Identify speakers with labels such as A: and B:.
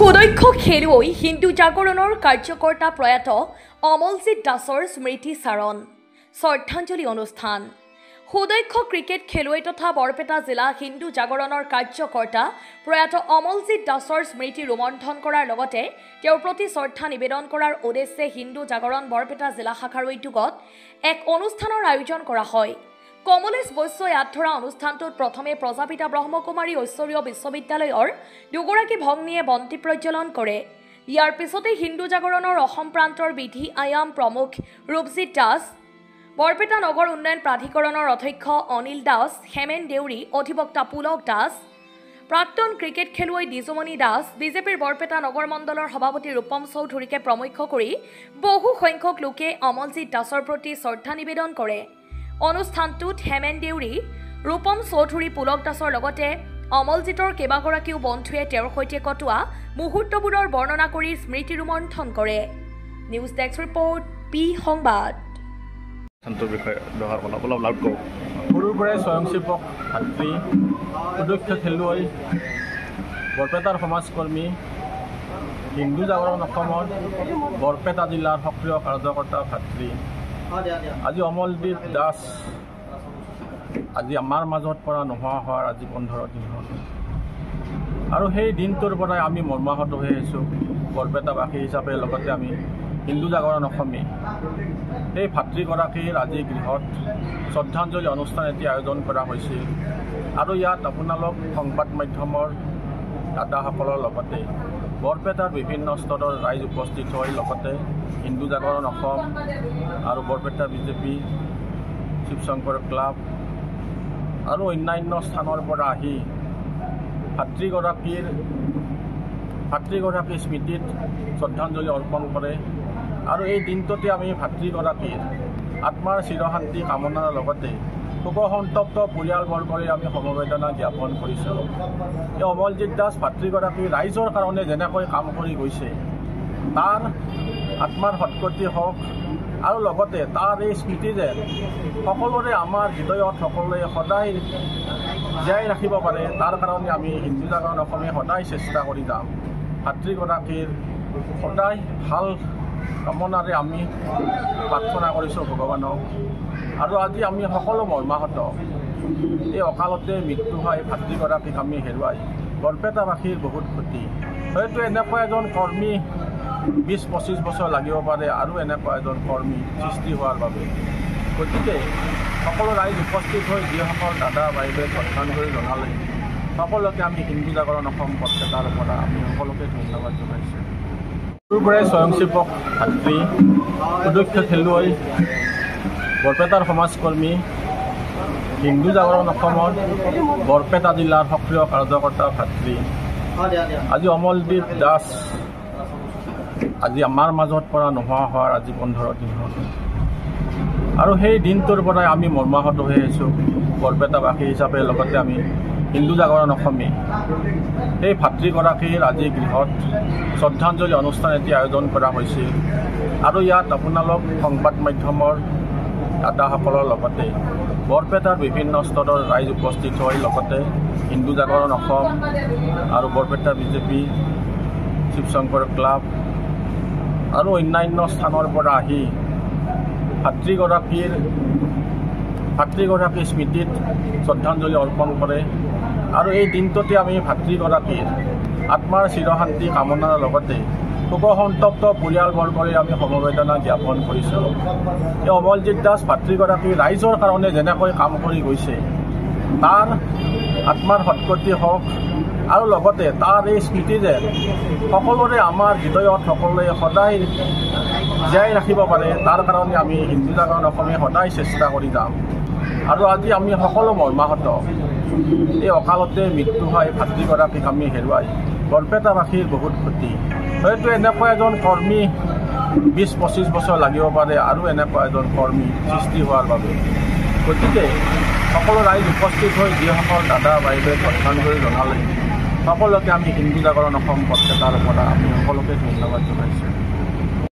A: সুদক্ষ খেলুৱৈ হিন্দু জাগৰণৰ কাৰ্যকৰ্তা প্ৰয়াত অমলজিৎ দাসৰ স্মৃতি চাৰণ শ্ৰদ্ধাঞ্জলি অনুষ্ঠান। সুদক্ষ ক্ৰিকেট খেলুৱৈ তথা বৰপেটা জিলা হিন্দু জাগৰণৰ কাৰ্যকৰ্তা প্ৰয়াত অমলজিৎ দাসৰ স্মৃতি ৰোমন্থন কৰাৰ লগতে তেওঁৰ প্ৰতি শ্ৰদ্ধা নিবেদন কৰাৰ উদ্দেশ্যে হিন্দু জাগৰণ বৰপেটা জিলা শাখাৰ উদ্যোগত এক অনুষ্ঠানৰ আয়োজন কৰা হয়। কমলেশ বৈশ্যই হাত ধৰা অনুষ্ঠানটোত প্ৰথমে প্ৰজাপিতা ব্ৰহ্মকুমাৰী ঐশ্বৰীয় বিশ্ববিদ্যালয়ৰ দুগৰাকী ভগ্নীয়ে বন্তি প্ৰজ্বলন কৰে। ইয়াৰ পিছতে হিন্দু জাগৰণৰ অসম প্ৰান্তৰ বিধি আয়াম প্ৰমুখ ৰূপজিৎ দাস, বৰপেটা নগৰ উন্নয়ন প্ৰাধিকৰণৰ অধ্যক্ষ অনিল দাস, হেমেন দেউৰী, অধিবক্তা পুলক দাস, প্ৰাক্তন ক্ৰিকেট খেলুৱৈ দিজুমণি দাস, বিজেপিৰ বৰপেটা নগৰ মণ্ডলৰ সভাপতি ৰূপম চৌধুৰীকে প্ৰমুখ্য কৰি বহু সংখ্যক লোকে অমলজিৎ দাসৰ প্ৰতি শ্ৰদ্ধা নিবেদন কৰে। অনুষ্ঠানটোত হেমেন দেউৰী, ৰূপম চৌধুৰী, পুলক দাসৰ লগতে অমলজিতৰ কেইবাগৰাকীও বন্ধুৱে তেওঁৰ সৈতে কটোৱা মুহূৰ্তবোৰৰ বৰ্ণনা কৰি স্মৃতি ৰোমন্থন কৰে। নিউজ ডেস্ক ৰিপৰ্ট, পি সংবাদ।
B: সৰুৰ পৰাই স্বয়ংসেৱক ভাতৃ, সুদক্ষ খেলুৱৈ, বৰপেটাৰ সমাজকৰ্মী, হিন্দু জাগৰণ অসমৰ বৰপেটা জিলাৰ সক্ৰিয় কাৰ্যকৰ্তা ভাতৃ আজি অমলজিৎ দাস আজি আমাৰ মাজত পৰা নোহোৱা হোৱাৰ আজি 15 দিন হ'ল আৰু সেই দিনটোৰ পৰাই আমি মৰ্মাহত হৈ আহিছোঁ। বৰপেটাবাসী হিচাপে লগতে আমি হিন্দু জাগৰণ অসমী সেই ভাতৃগৰাকীৰ আজি গৃহত শ্ৰদ্ধাঞ্জলি অনুষ্ঠান এটি আয়োজন কৰা হৈছিল আৰু ইয়াত আপোনালোক সংবাদ মাধ্যমৰ দাদাসকলৰ লগতে বৰপেটাৰ বিভিন্ন স্তৰৰ ৰাইজ উপস্থিত হৈ লগতে হিন্দু জাগৰণ অসম আৰু বৰপেটা বিজেপি, শিৱশংকৰ ক্লাব আৰু অন্যান্য স্থানৰ পৰা আহি ভাতৃগৰাকীৰ স্মৃতিত শ্ৰদ্ধাঞ্জলি অৰ্পণ কৰে আৰু এই দিনটোতে আমি ভাতৃগৰাকীৰ আত্মাৰ চিৰশান্তি কামনাৰ লগতে শোকসন্তপ্ত পৰিয়ালবৰ্গৰে আমি সমবেদনা জ্ঞাপন কৰিছোঁ। এই অমলজিৎ দাস ভাতৃগৰাকী ৰাইজৰ কাৰণে যেনেকৈ কাম কৰি গৈছে তাৰ আত্মাৰ সৎগতি হওক আৰু লগতে তাৰ এই স্মৃতি যেন সকলোৰে আমাৰ হৃদয়ত সকলোৱে সদায় জীয়াই ৰাখিব পাৰে তাৰ কাৰণে আমি হিন্দু জাগৰণ অসমে সদায় চেষ্টা কৰি যাম। ভাতৃগৰাকীৰ সদায় ভাল কামনাৰে আমি প্ৰাৰ্থনা কৰিছোঁ ভগৱানক আৰু আজি আমি সকলো মৰ্মাহত। এই অকালতে মৃত্যু হয় ভাতৃগৰাকীক আমি হেৰুৱাই বৰপেটাবাসীৰ বহুত ক্ষতি। হয়তো এনেকুৱা এজন কৰ্মী 20-25 বছৰ লাগিব পাৰে আৰু এনেকুৱা এজন কৰ্মী সৃষ্টি হোৱাৰ বাবে। গতিকে সকলো ৰাইজ উপস্থিত হৈ যিসকল দাদা বাইদেৱে শ্ৰদ্ধাঞ্জলি জনালে সকলোকে আমি হিন্দু জাগৰণ অসম বৰপেটাৰ পৰা আমি সকলোকে ধন্যবাদ জনাইছোঁ। সৰুৰ পৰাই স্বয়ংসেৱক ভাতৃ, সুদক্ষ খেলুৱৈ, বৰপেটাৰ সমাজকৰ্মী, হিন্দু জাগৰণ অসমৰ বৰপেটা জিলাৰ সক্ৰিয় কাৰ্যকৰ্তা ভাতৃ আজি অমলজিৎ দাস আজি আমাৰ মাজত পৰা নোহোৱা হোৱাৰ আজি 15 দিন হ'ল আৰু সেই দিনটোৰ পৰাই আমি মৰ্মাহত হৈ আহিছোঁ। বৰপেটাবাসী হিচাপে লগতে আমি হিন্দু জাগৰণ অসমী সেই ভাতৃগৰাকীৰ আজি গৃহত শ্ৰদ্ধাঞ্জলি অনুষ্ঠান এটি আয়োজন কৰা হৈছিল আৰু ইয়াত আপোনালোক সংবাদ মাধ্যমৰ দাদাসকলৰ লগতে বৰপেটাৰ বিভিন্ন স্তৰৰ ৰাইজ উপস্থিত হৈ লগতে হিন্দু জাগৰণ অসম আৰু বৰপেটা বিজেপি, শিৱশংকৰ ক্লাব আৰু অন্যান্য স্থানৰ পৰা আহি ভাতৃগৰাকীৰ স্মৃতিত শ্ৰদ্ধাঞ্জলি অৰ্পণ কৰে আৰু এই দিনটোতে আমি ভাতৃগৰাকীৰ আত্মাৰ চিৰশান্তি কামনাৰ লগতে শোকসন্তপ্ত পৰিয়ালবৰ্গৰে আমি সমবেদনা জ্ঞাপন কৰিছোঁ। এই অমলজিৎ দাস ভাতৃগৰাকী ৰাইজৰ কাৰণে যেনেকৈ কাম কৰি গৈছে তাৰ আত্মাৰ সৎগতি হওক আৰু লগতে তাৰ এই স্মৃতি যেন সকলোৰে আমাৰ হৃদয়ত সকলোৱে সদায় জীয়াই ৰাখিব পাৰে তাৰ কাৰণে আমি হিন্দু জাগৰণ অসমে সদায় চেষ্টা কৰি যাম আৰু আজি আমি সকলো মৰ্মাহত। এই অকালতে মৃত্যু হয় ভাতৃগৰাকীক আমি হেৰুৱাই বৰপেটাবাসীৰ বহুত ক্ষতি। হয়তো এনেকুৱা এজন কৰ্মী 20-25 বছৰ লাগিব পাৰে আৰু এনেকুৱা এজন কৰ্মী সৃষ্টি হোৱাৰ বাবে। গতিকে সকলো ৰাইজ উপস্থিত হৈ যিসকল দাদা বাইদেৱে শ্ৰদ্ধাঞ্জলি জনালে সকলোকে আমি হিন্দু জাগৰণ অসম বৰপেটাৰ পৰা আমি সকলোকে ধন্যবাদ জনাইছোঁ।